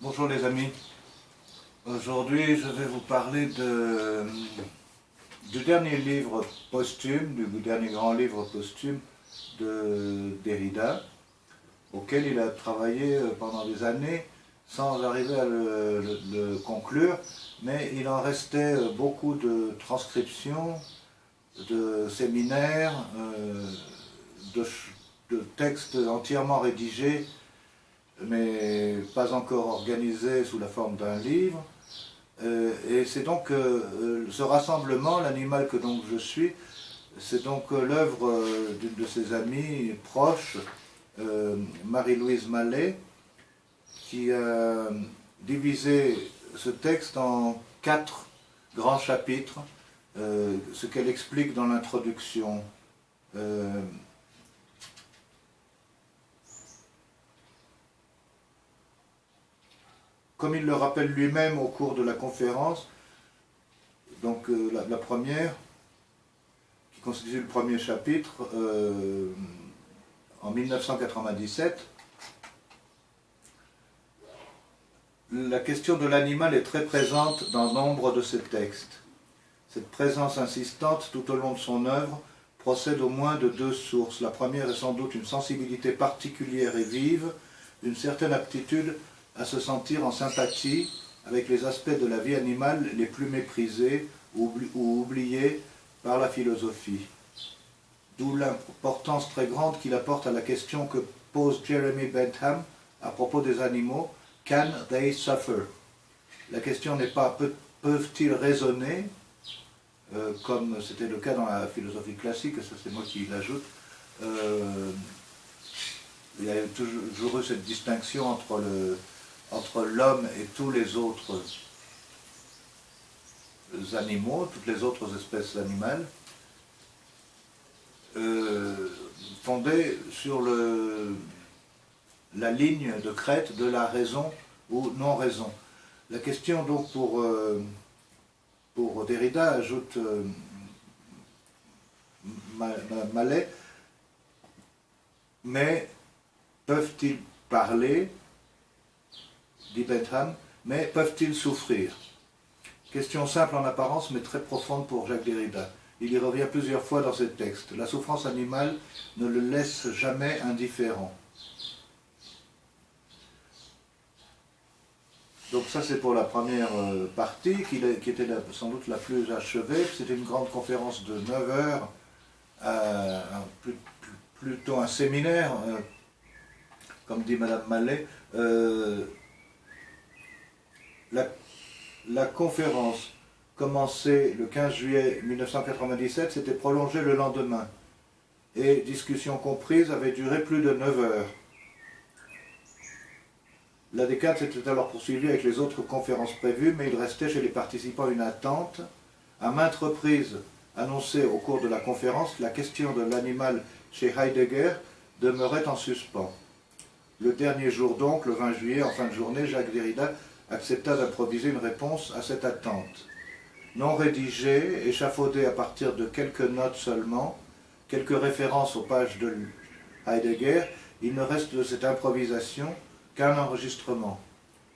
Bonjour les amis, aujourd'hui je vais vous parler du dernier livre posthume, du dernier grand livre posthume de Derrida, auquel il a travaillé pendant des années sans arriver à le conclure, mais il en restait beaucoup de transcriptions, de séminaires, de textes entièrement rédigés mais pas encore organisé sous la forme d'un livre. Et c'est donc ce rassemblement, l'animal que donc je suis, c'est donc l'œuvre d'une de ses amies proches, Marie-Louise Mallet, qui a divisé ce texte en 4 grands chapitres, ce qu'elle explique dans l'introduction. Comme il le rappelle lui-même au cours de la conférence, donc la première, qui constitue le premier chapitre, en 1997, la question de l'animal est très présente dans nombre de ses textes. Cette présence insistante tout au long de son œuvre procède au moins de 2 sources. La première est sans doute une sensibilité particulière et vive, une certaine aptitude à se sentir en sympathie avec les aspects de la vie animale les plus méprisés ou oubliés par la philosophie. D'où l'importance très grande qu'il apporte à la question que pose Jeremy Bentham à propos des animaux. Can they suffer? La question n'est pas peuvent-ils raisonner, comme c'était le cas dans la philosophie classique, ça c'est moi qui l'ajoute. Il y a toujours eu cette distinction entre l'homme et tous les autres animaux, toutes les autres espèces animales, fondée sur la ligne de crête de la raison ou non-raison. La question donc pour Derrida, ajoute Mallet, mais peuvent-ils parler, dit Bentham, mais peuvent-ils souffrir? Question simple en apparence, mais très profonde pour Jacques Derrida. Il y revient plusieurs fois dans ses textes. La souffrance animale ne le laisse jamais indifférent. Donc ça c'est pour la première partie, qui était sans doute la plus achevée. C'était une grande conférence de 9 heures, plutôt un séminaire, comme dit Madame Mallet. La conférence commencée le 15 juillet 1997 s'était prolongée le lendemain et, discussion comprise, avait duré plus de 9 heures. La décade s'était alors poursuivie avec les autres conférences prévues, mais il restait chez les participants une attente. À maintes reprises annoncée au cours de la conférence, la question de l'animal chez Heidegger demeurait en suspens. Le dernier jour donc, le 20 juillet, en fin de journée, Jacques Derrida accepta d'improviser une réponse à cette attente. Non rédigée, échafaudée à partir de quelques notes seulement, quelques références aux pages de Heidegger, il ne reste de cette improvisation qu'un enregistrement.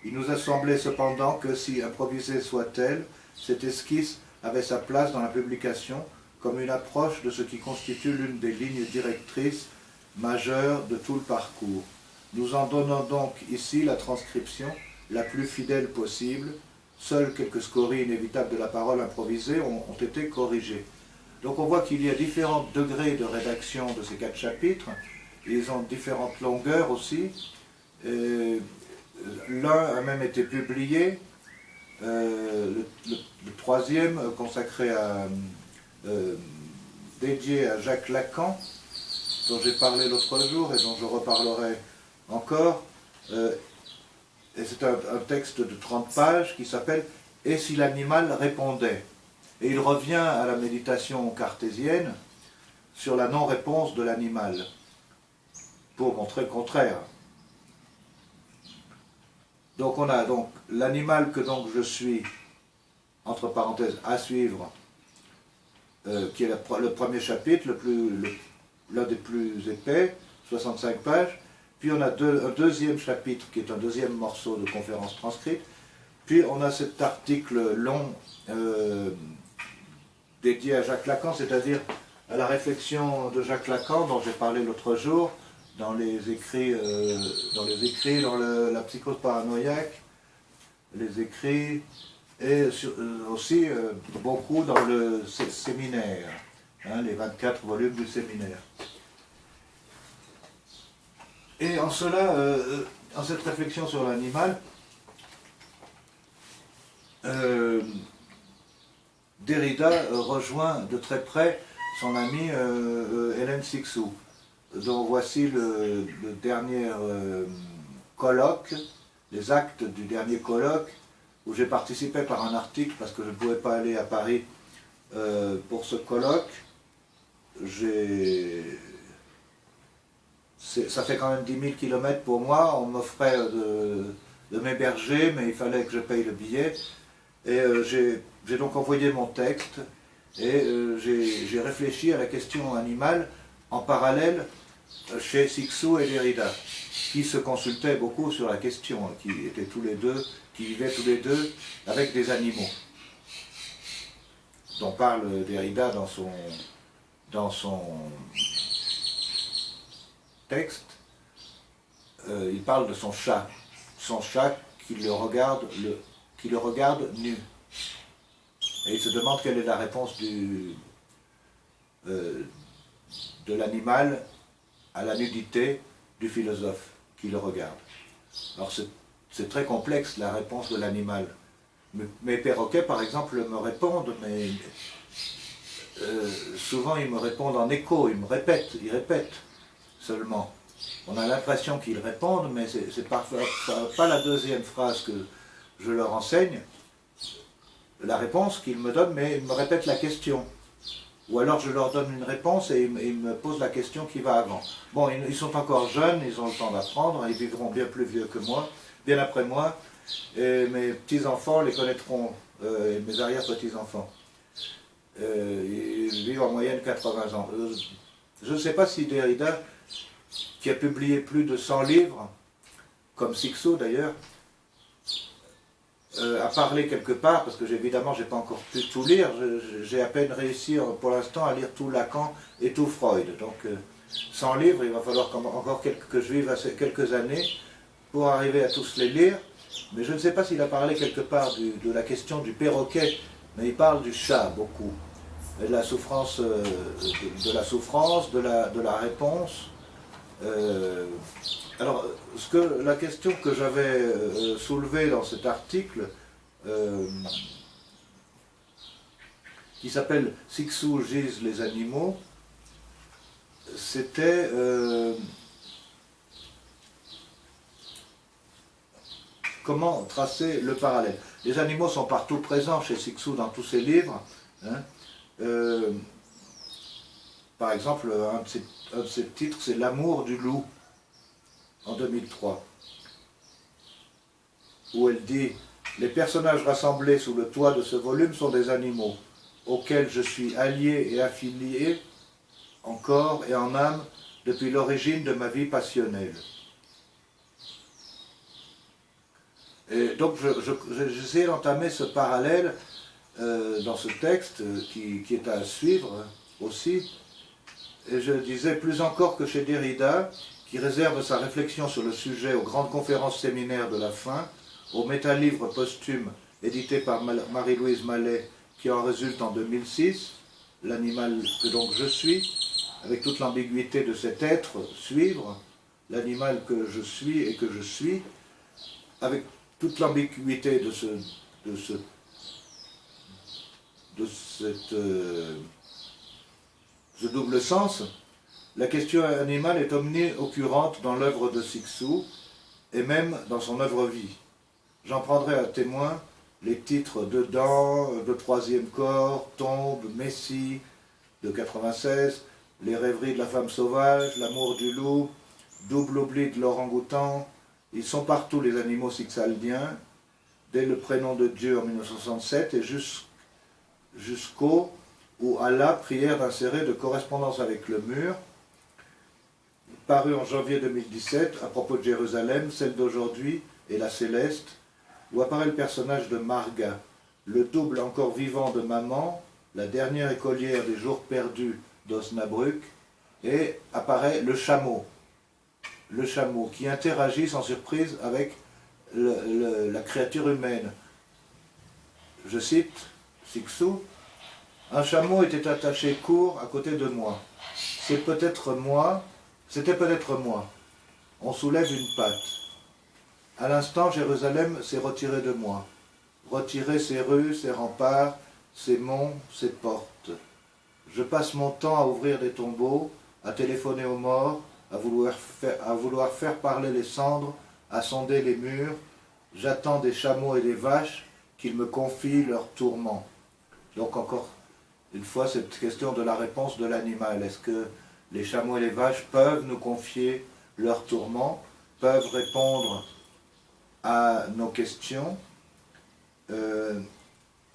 Il nous a semblé cependant que, si improvisée soit-elle, cette esquisse avait sa place dans la publication comme une approche de ce qui constitue l'une des lignes directrices majeures de tout le parcours. Nous en donnons donc ici la transcription la plus fidèle possible. Seules quelques scories inévitables de la parole improvisée ont été corrigées. Donc on voit qu'il y a différents degrés de rédaction de ces 4 chapitres. Ils ont différentes longueurs aussi. L'un a même été publié, le troisième consacré dédié à Jacques Lacan, dont j'ai parlé l'autre jour et dont je reparlerai encore. Et c'est un texte de 30 pages qui s'appelle « Et si l'animal répondait ?» Et il revient à la méditation cartésienne sur la non-réponse de l'animal, pour montrer le contraire. Donc on a donc l'animal que donc je suis, entre parenthèses, à suivre, qui est le premier chapitre, l'un des plus épais, 65 pages, puis on a un deuxième chapitre qui est un deuxième morceau de conférence transcrite, puis on a cet article long dédié à Jacques Lacan, c'est-à-dire à la réflexion de Jacques Lacan dont j'ai parlé l'autre jour, dans les écrits, dans la psychose paranoïaque, les écrits, et aussi beaucoup dans le séminaire, hein, les 24 volumes du séminaire. Et en cela, en cette réflexion sur l'animal, Derrida rejoint de très près son ami Hélène Cixous, dont voici le dernier colloque, les actes du dernier colloque, où j'ai participé par un article parce que je ne pouvais pas aller à Paris pour ce colloque. Ça fait quand même 10 000 km pour moi, on m'offrait de m'héberger, mais il fallait que je paye le billet. Et j'ai donc envoyé mon texte, et j'ai réfléchi à la question animale en parallèle chez Cixous et Derrida, qui se consultaient beaucoup sur la question, qui vivaient tous les deux avec des animaux, dont parle Derrida dans son texte. Il parle de son chat qui le regarde nu. Et il se demande quelle est la réponse de l'animal à la nudité du philosophe qui le regarde. Alors c'est très complexe la réponse de l'animal. Mes perroquets par exemple me répondent, mais souvent ils me répondent en écho, ils répètent seulement. On a l'impression qu'ils répondent, mais c'est parfois pas la deuxième phrase que je leur enseigne, la réponse qu'ils me donnent, mais ils me répètent la question. Ou alors je leur donne une réponse et ils me posent la question qui va avant. Bon, ils sont encore jeunes, ils ont le temps d'apprendre, ils vivront bien plus vieux que moi, bien après moi, et mes petits-enfants les connaîtront, et mes arrière-petits-enfants. Ils vivent en moyenne 80 ans. Je ne sais pas si Derrida, qui a publié plus de 100 livres, comme Cixous d'ailleurs, a parlé quelque part, parce que évidemment j'ai pas encore pu tout lire, j'ai à peine réussi pour l'instant à lire tout Lacan et tout Freud. Donc 100 livres, il va falloir encore que je vive quelques années pour arriver à tous les lire. Mais je ne sais pas s'il a parlé quelque part de la question du perroquet, mais il parle du chat beaucoup. Et de la souffrance, de la réponse. Alors, la question que j'avais soulevée dans cet article, qui s'appelle « Cixous gisent les animaux », c'était comment tracer le parallèle. Les animaux sont partout présents chez Cixous dans tous ses livres. Hein. Par exemple, un de ses titres, c'est « L'amour du loup », en 2003, où elle dit « Les personnages rassemblés sous le toit de ce volume sont des animaux, auxquels je suis allié et affilié en corps et en âme depuis l'origine de ma vie passionnelle. » Et donc j'essaie d'entamer ce parallèle dans ce texte qui est à suivre aussi. Et je disais plus encore que chez Derrida, qui réserve sa réflexion sur le sujet aux grandes conférences séminaires de la faim, au métalivre posthume édité par Marie-Louise Mallet, qui en résulte en 2006, l'animal que donc je suis, avec toute l'ambiguïté de cet être, suivre, l'animal que je suis et que je suis, avec toute l'ambiguïté de ce double sens. La question animale est omni-occurrente dans l'œuvre de Cixous et même dans son œuvre-vie. J'en prendrai à témoin les titres Dedans, Le troisième corps, Tombe, Messie de 96, Les rêveries de la femme sauvage, L'amour du loup, Double oubli de l'orang-outan. Ils sont partout les animaux sixaldiens, dès le prénom de Dieu en 1967 et jusqu'au où Allah, prière d'insérer de correspondance avec le mur. paru en janvier 2017 à propos de Jérusalem, celle d'aujourd'hui et la céleste, où apparaît le personnage de Marga, le double encore vivant de maman, la dernière écolière des jours perdus d'Osnabrück, et apparaît le chameau qui interagit sans surprise avec la créature humaine. Je cite Sixou, « Un chameau était attaché court à côté de moi. C'était peut-être moi. On soulève une patte. À l'instant, Jérusalem s'est retirée de moi. Retiré ses rues, ses remparts, ses monts, ses portes. Je passe mon temps à ouvrir des tombeaux, à téléphoner aux morts, à vouloir faire parler les cendres, à sonder les murs. J'attends des chameaux et des vaches qu'ils me confient leurs tourments. » Donc encore une fois, cette question de la réponse de l'animal. Est-ce que les chameaux et les vaches peuvent nous confier leurs tourments, peuvent répondre à nos questions?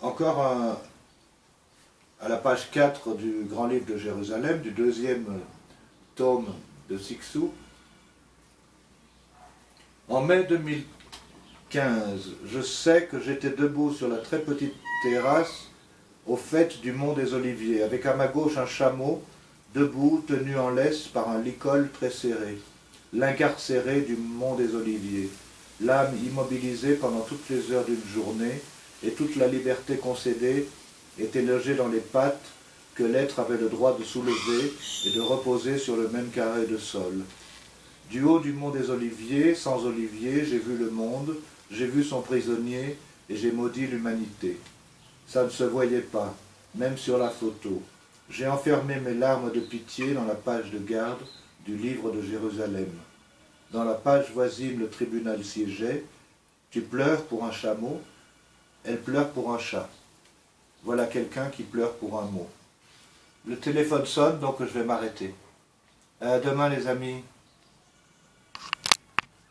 Encore à la page 4 du Grand Livre de Jérusalem, du deuxième tome de Sixou. En mai 2015, je sais que j'étais debout sur la très petite terrasse au faîte du Mont des Oliviers, avec à ma gauche un chameau, debout, tenu en laisse par un licol très serré, l'incarcéré du Mont des Oliviers, l'âme immobilisée pendant toutes les heures d'une journée, et toute la liberté concédée était logée dans les pattes que l'être avait le droit de soulever et de reposer sur le même carré de sol. Du haut du Mont des Oliviers, sans olivier, j'ai vu le monde, j'ai vu son prisonnier, et j'ai maudit l'humanité. Ça ne se voyait pas, même sur la photo. J'ai enfermé mes larmes de pitié dans la page de garde du livre de Jérusalem. Dans la page voisine, le tribunal siégeait. Tu pleures pour un chameau, elle pleure pour un chat. Voilà quelqu'un qui pleure pour un mot. Le téléphone sonne, donc je vais m'arrêter. À demain les amis.